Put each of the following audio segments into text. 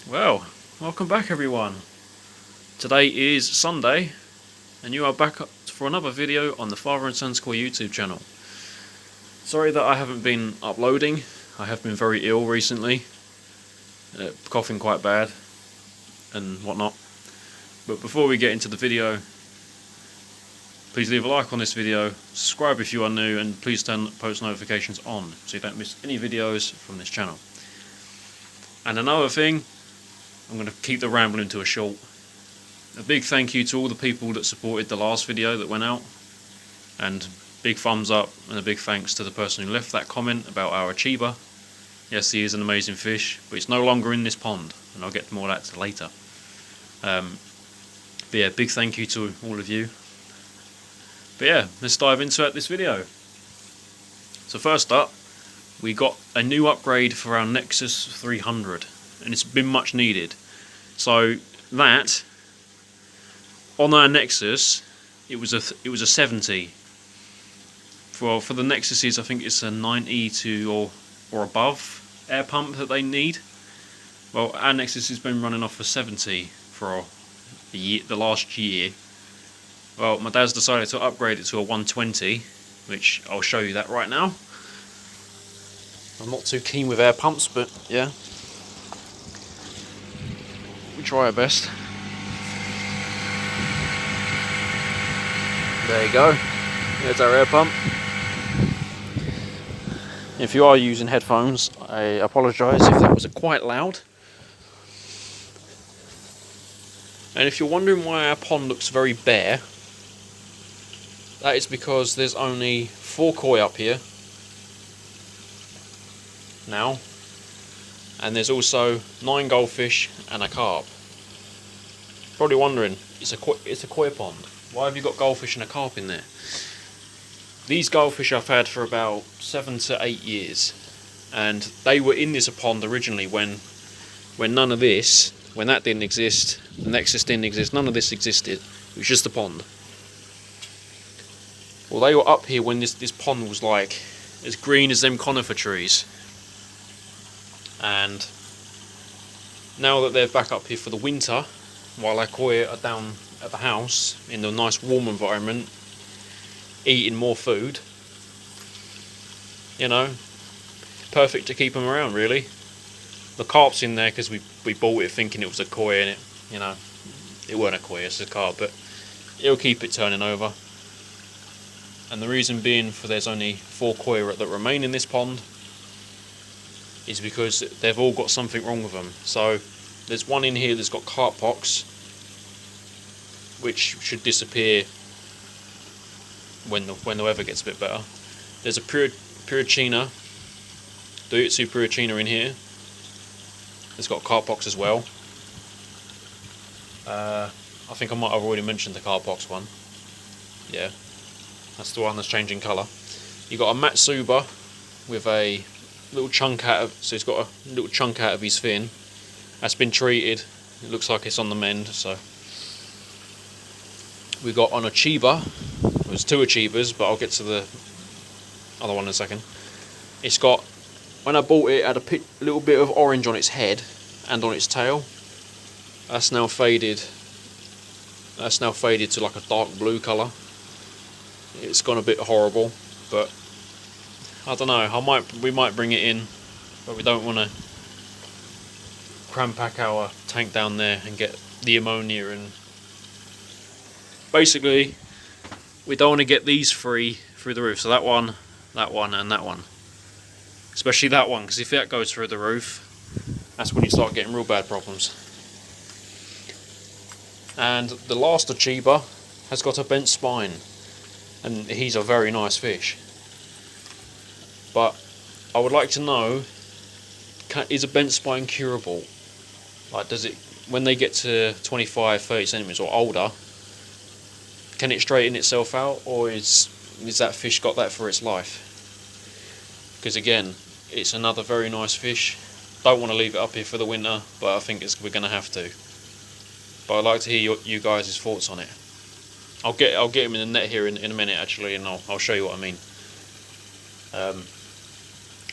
Well, welcome back everyone. Today is Sunday and you are back for another video on the Father&Sons core YouTube channel. Sorry that I haven't been uploading. I have been very ill recently, coughing quite bad and whatnot. But before we get into the video, please leave a like on this video, subscribe if you are new, and please turn post notifications on so you don't miss any videos from this channel. And another thing, I'm going to keep the rambling to a short. A big thank you to all the people that supported the last video that went out, and big thumbs up and a big thanks to the person who left that comment about our achiever. Yes, he is an amazing fish, but it's no longer in this pond, and I'll get more of that later. But yeah, big thank you to all of you. But yeah, let's dive into this video. So first up, we got a new upgrade for our Nexus 300, and it's been much needed. So that on our Nexus, it was a 70. For the Nexuses, I think it's a 90 to or above air pump that they need. Well, our Nexus has been running off for 70 for the last year. Well, my dad's decided to upgrade it to a 120, which I'll show you that right now. I'm not too keen with air pumps, but yeah, we try our best. There you go, there's our air pump. If you are using headphones, I apologise if that was quite loud. And if you're wondering why our pond looks very bare, that is because there's only 4 koi up here now, and there's also 9 goldfish and a carp. Probably wondering, it's a koi pond. Why have you got goldfish and a carp in there? These goldfish I've had for about 7 to 8 years, and they were in this pond originally when none of this, when that didn't exist, the Nexus didn't exist, none of this existed. It was just a pond. Well, they were up here when this pond was like as green as them conifer trees. And now that they're back up here for the winter, while our koi are down at the house in the nice warm environment, eating more food, you know, perfect to keep them around really. The carp's in there because we bought it thinking it was a koi, and it weren't a koi, it's a carp, but it'll keep it turning over. And the reason being for there's only 4 koi that remain in this pond is because they've all got something wrong with them. So there's one in here that's got carp pox, which should disappear when the weather gets a bit better. There's a Puricina, Doitsu Puricina in here. It's got carp pox as well. I think I might have already mentioned the carp pox one. Yeah, that's the one that's changing colour. You got a Matsuba with a little chunk so he's got a little chunk out of his fin. That's been treated. It looks like it's on the mend. So we got an achiever. There's 2 achievers, but I'll get to the other one in a second. It's got, when I bought it, it had a little bit of orange on its head and on its tail. That's now faded. That's now faded to like a dark blue colour. It's gone a bit horrible, but I don't know. We might bring it in, but we don't want to cram pack our tank down there and get the ammonia, and basically we don't want to get these 3 through the roof. So that one, and that one. Especially that one, because if that goes through the roof, that's when you start getting real bad problems. And the last achiever has got a bent spine, and he's a very nice fish. But I would like to know, is a bent spine curable? Like, does it, when they get to 25, 30 centimeters or older, can it straighten itself out, or is that fish got that for its life? Because again, it's another very nice fish. Don't want to leave it up here for the winter, but I think we're going to have to. But I'd like to hear you guys' thoughts on it. I'll get him in the net here in a minute actually, and I'll show you what I mean.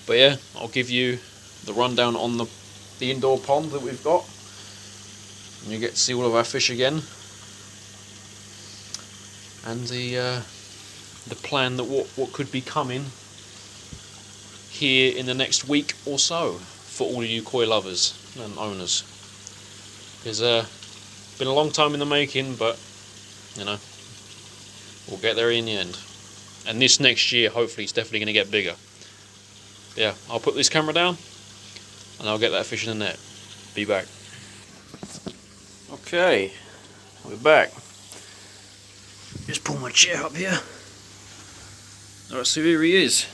But yeah, I'll give you the rundown on the indoor pond that we've got. And you get to see all of our fish again, and the plan that what could be coming here in the next week or so for all of you koi lovers and owners. It's been a long time in the making, but you know, we'll get there in the end. And this next year, hopefully, it's definitely going to get bigger. Yeah, I'll put this camera down, and I'll get that fish in the net. Be back. Okay, we're back. Just pull my chair up here. Alright, so here he is.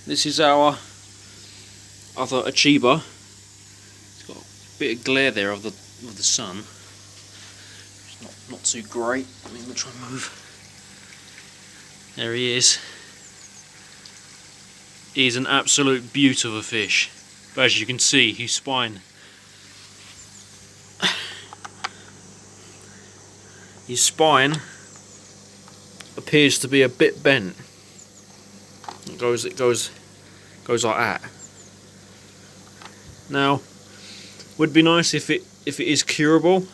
This is our other achiever. It's got a bit of glare there of the sun. It's not too great. Let me try and move. There he is. He's an absolute beaut of a fish. But as you can see, his spine. His spine appears to be a bit bent. It goes like that. Now, would be nice if it is curable.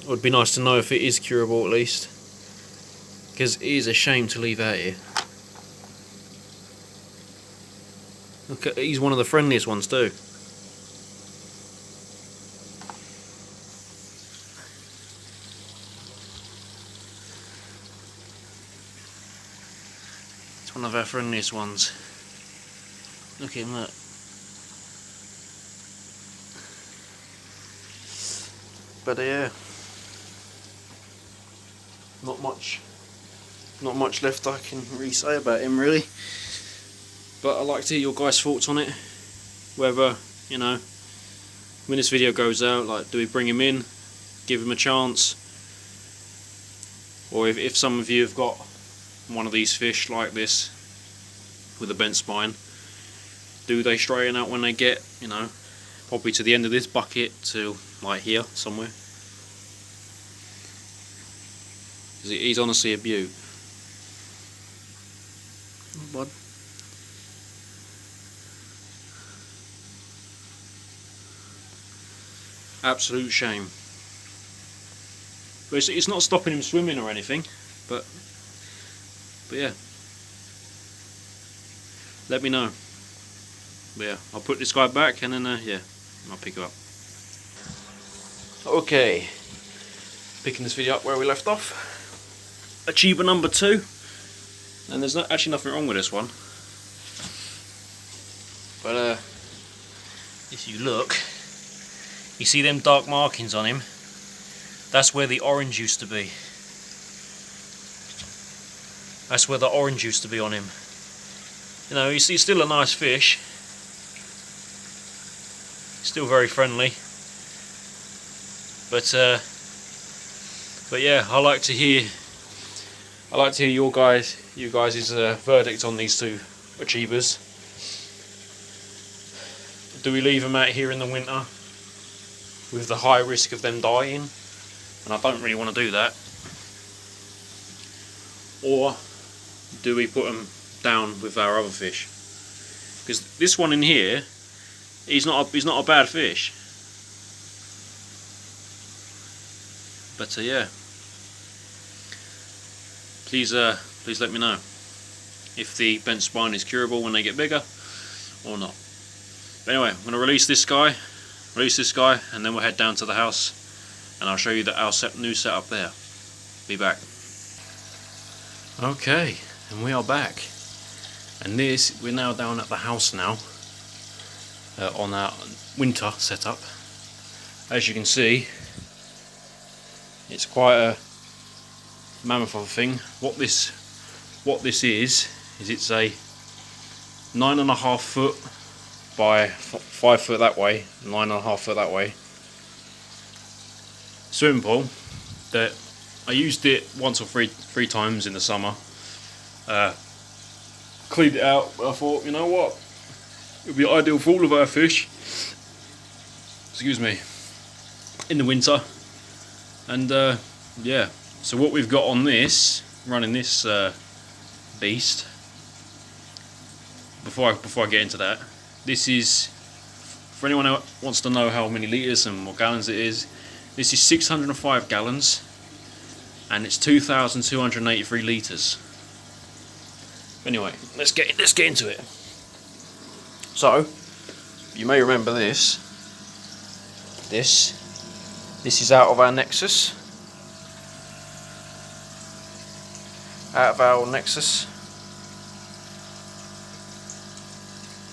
It would be nice to know if it is curable at least, because it is a shame to leave out here. Look, he's one of the friendliest ones too. It's one of our friendliest ones. Look at him, look. But yeah, not much left I can really say about him really. But I'd like to hear your guys' thoughts on it. Whether, you know, when this video goes out, like, do we bring him in, give him a chance? Or if some of you have got one of these fish like this, with a bent spine, do they straighten out when they get, you know, probably to the end of this bucket to, like, here, somewhere? Because he's honestly a beaut. Oh, bud. Absolute shame. But it's not stopping him swimming or anything, but yeah. Let me know. But yeah, I'll put this guy back and then yeah, I'll pick him up. Okay, picking this video up where we left off. Achiever number 2, and there's actually nothing wrong with this one. But if you look, you see them dark markings on him? That's where the orange used to be. That's where the orange used to be on him. You know, he's still a nice fish. Still very friendly. But yeah, I like to hear you guys' verdict on these 2 achievers. Do we leave them out here in the winter with the high risk of them dying? And I don't really want to do that. Or do we put them down with our other fish? Because this one in here, he's not a bad fish. But yeah, please let me know if the bent spine is curable when they get bigger or not. But anyway, I'm going to release this guy, and then we'll head down to the house, and I'll show you our new setup there. Be back. Okay, and we are back. And we're now down at the house now, on our winter setup. As you can see, it's quite a mammoth of a thing. What this is it's a 9.5 foot by 5 foot that way, 9.5 foot that way swimming pool that I used it once or three times in the summer. Cleaned it out, but I thought, you know what, it would be ideal for all of our fish, excuse me, in the winter. And yeah, so what we've got on this, running this beast, before I get into that, this is, for anyone who wants to know how many litres and what gallons it is, this is 605 gallons and it's 2,283 litres. Anyway, let's get into it. So, you may remember this. This is out of our nexus.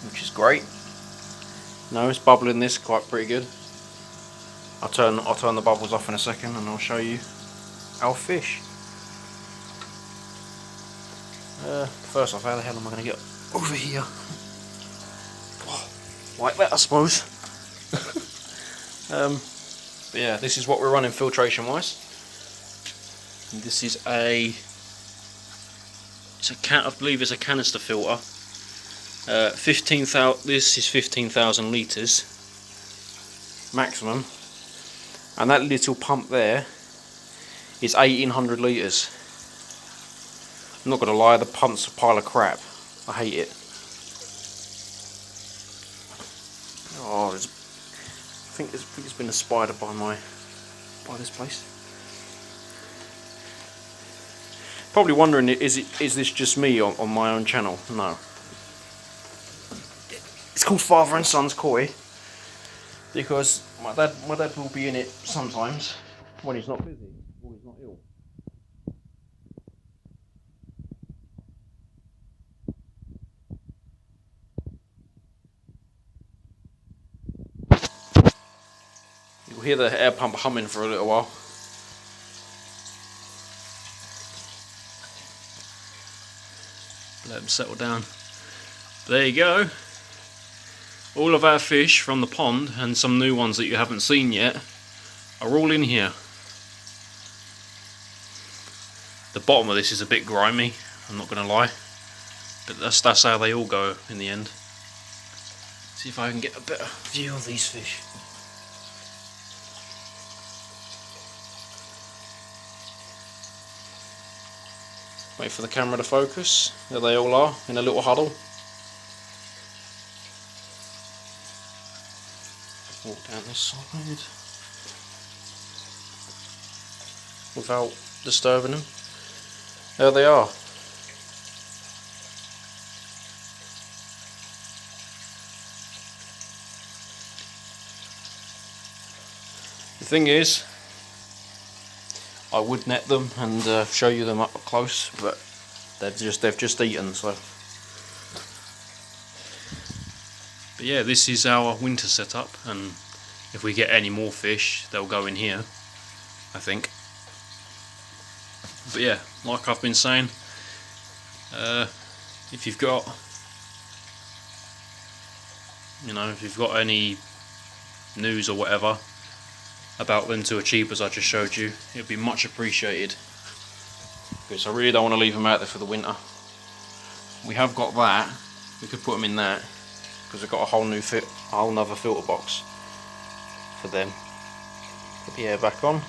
Which is great. No, it's bubbling this quite pretty good. I'll turn the bubbles off in a second and I'll show you our fish. First off, how the hell am I going to get over here? Like that, I suppose. But yeah, this is what we're running filtration wise. And this is I believe it's a canister filter. 15,000. This is 15,000 litres maximum, and that little pump there is 1,800 litres. I'm not gonna lie, the pump's a pile of crap. I hate it. Oh, I think it's been a spider by this place. Probably wondering, is this just me on my own channel? No. It's called Father and Sons Koi because my dad will be in it sometimes when he's not busy or he's not ill. You'll hear the air pump humming for a little while. Let them settle down. There you go. All of our fish from the pond and some new ones that you haven't seen yet are all in here. The bottom of this is a bit grimy, I'm not going to lie, but that's how they all go in the end. See if I can get a better view of these fish. Wait for the camera to focus. There they all are in a little huddle. Walk down this side without disturbing them. There they are. The thing is, I would net them and show you them up close, but they've just eaten. So, but yeah, this is our winter setup, and if we get any more fish, they'll go in here, I think. But yeah, like I've been saying, if you've got, if you've got any news or whatever about them two achievers I just showed you, it would be much appreciated, because I really don't want to leave them out there for the winter. We have got that, we could put them in that, because we've got a whole nother filter box for them. Put the air back on.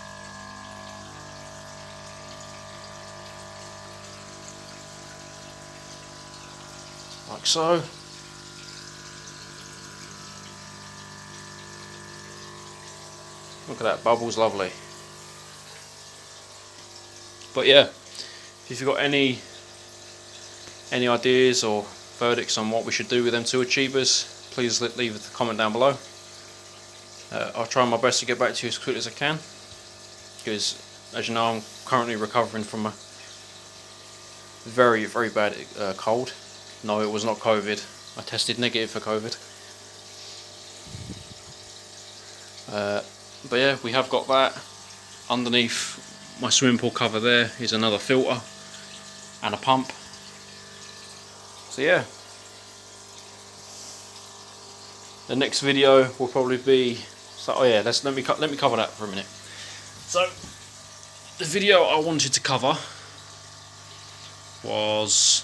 Like so. Look at that, bubble's lovely. But yeah, if you've got any ideas or verdicts on what we should do with them two achievers, please leave a comment down below. I'll try my best to get back to you as quickly as I can, because as you know, I'm currently recovering from a very, very bad cold. No, it was not COVID. I tested negative for COVID. But yeah, we have got that. Underneath my swimming pool cover there is another filter and a pump. So yeah, the next video will probably be. So oh yeah, let me cover that for a minute. So the video I wanted to cover was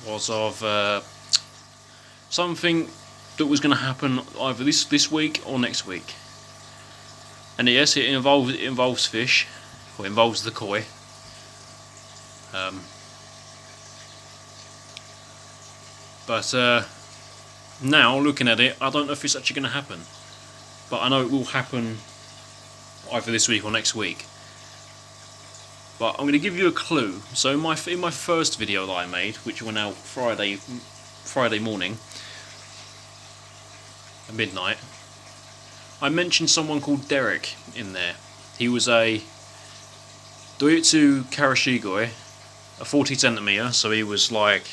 of something that was going to happen either this week or next week. And yes, it involves fish, or it involves the koi. But now, looking at it, I don't know if it's actually going to happen. But I know it will happen either this week or next week. But I'm going to give you a clue. So in my first video that I made, which went out Friday morning at midnight, I mentioned someone called Derek in there. He was a Doyutsu Karashigoi, a 40cm, so he was like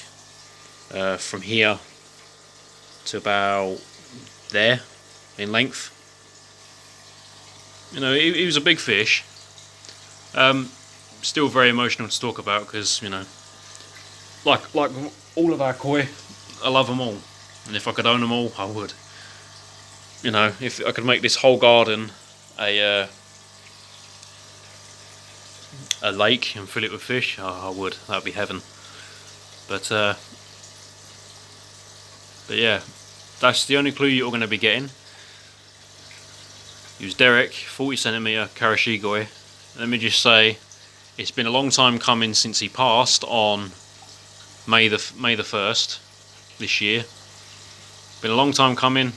from here to about there in length. You know, he was a big fish. Still very emotional to talk about because, you know, like all of our koi, I love them all, and if I could own them all, I would. You know, if I could make this whole garden a lake and fill it with fish, I would. That would be heaven. But yeah, that's the only clue you're going to be getting. He was Derek, 40cm Karashigoi. Let me just say, it's been a long time coming since he passed on May the 1st this year. Been a long time coming.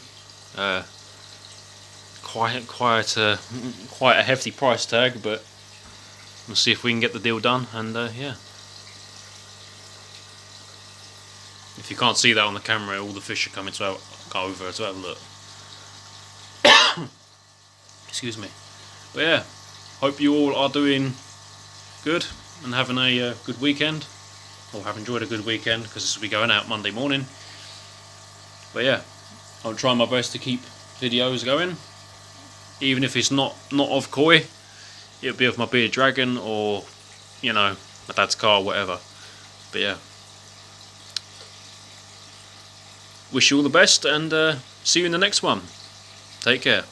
Quite a hefty price tag, but we'll see if we can get the deal done. And yeah, if you can't see that on the camera, all the fish are coming to go over to have a look. Excuse me. But yeah, hope you all are doing good and having a good weekend, or have enjoyed a good weekend, because this will be going out Monday morning. But yeah, I'll try my best to keep videos going, even if it's not of koi. It'll be of my bearded dragon, or, you know, my dad's car, whatever. But yeah, wish you all the best, and see you in the next one. Take care.